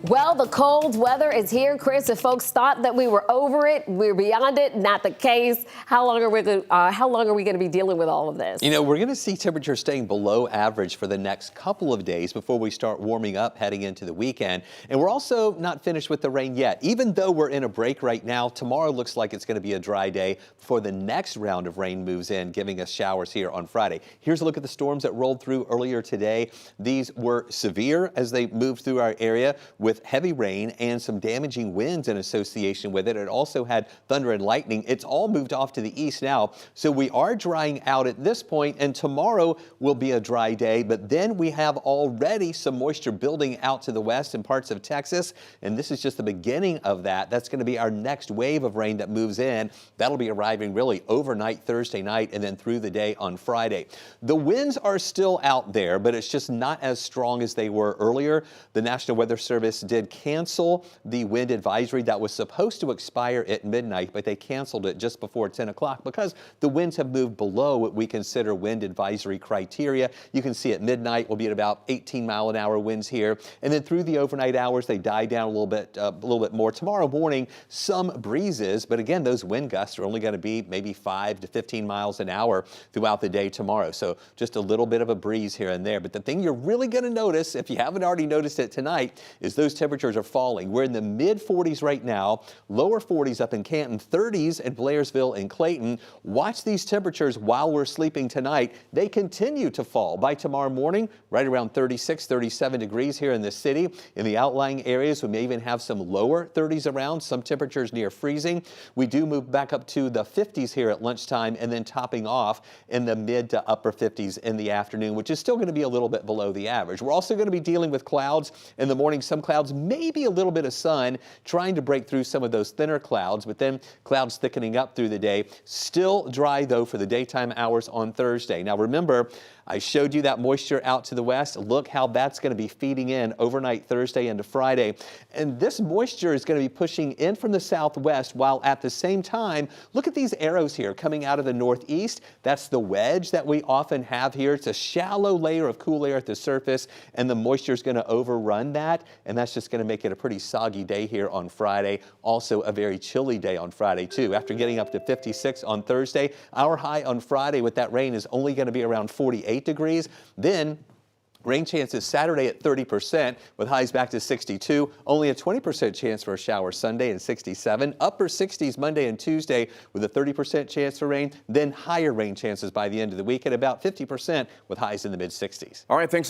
Well, the cold weather is here, Chris. If folks thought that we were over it, we're beyond it. Not the case. How long are we going to be dealing with all of this? You know, we're going to see temperatures staying below average for the next couple of days before we start warming up heading into the weekend. And we're also not finished with the rain yet. Even though we're in a break right now, tomorrow looks like it's going to be a dry day before the next round of rain moves in, giving us showers here on Friday. Here's a look at the storms that rolled through earlier today. These were severe as they moved through our area with heavy rain and some damaging winds in association with it. It also had thunder and lightning. It's all moved off to the east now, so we are drying out at this point, and tomorrow will be a dry day, but then we have already some moisture building out to the west in parts of Texas, and this is just the beginning of that. That's going to be our next wave of rain that moves in. That'll be arriving really overnight Thursday night and then through the day on Friday. The winds are still out there, but it's just not as strong as they were earlier. The National Weather Service did cancel the wind advisory that was supposed to expire at midnight, but they canceled it just before 10 o'clock because the winds have moved below what we consider wind advisory criteria. You can see at midnight we'll be at about 18-mile-an-hour winds here, and then through the overnight hours they die down a little bit more. Tomorrow morning, some breezes, but again, those wind gusts are only going to be maybe 5 to 15 miles an hour throughout the day tomorrow. So just a little bit of a breeze here and there. But the thing you're really going to notice, if you haven't already noticed it tonight, is those temperatures are falling. We're in the mid-40s right now, lower 40s up in Canton, 30s in Blairsville and Clayton. Watch these temperatures while we're sleeping tonight. They continue to fall by tomorrow morning, right around 36, 37 degrees here in the city. In the outlying areas, we may even have some lower 30s around, some temperatures near freezing. We do move back up to the 50s here at lunchtime and then topping off in the mid to upper 50s in the afternoon, which is still going to be a little bit below the average. We're also going to be dealing with clouds in the morning. Some clouds, maybe a little bit of sun trying to break through some of those thinner clouds, but then clouds thickening up through the day. Still dry, though, for the daytime hours on Thursday. Now, remember, I showed you that moisture out to the west. Look how that's going to be feeding in overnight Thursday into Friday. And this moisture is going to be pushing in from the southwest, while at the same time, look at these arrows here coming out of the northeast. That's the wedge that we often have here. It's a shallow layer of cool air at the surface, and the moisture is going to overrun that, and that's just going to make it a pretty soggy day here on Friday. Also a very chilly day on Friday, too. After getting up to 56 on Thursday, our high on Friday with that rain is only going to be around 48 degrees. Then rain chances Saturday at 30% with highs back to 62. Only a 20% chance for a shower Sunday and 67. Upper 60s Monday and Tuesday with a 30% chance for rain. Then higher rain chances by the end of the week at about 50% with highs in the mid 60s. All right, thanks a lot.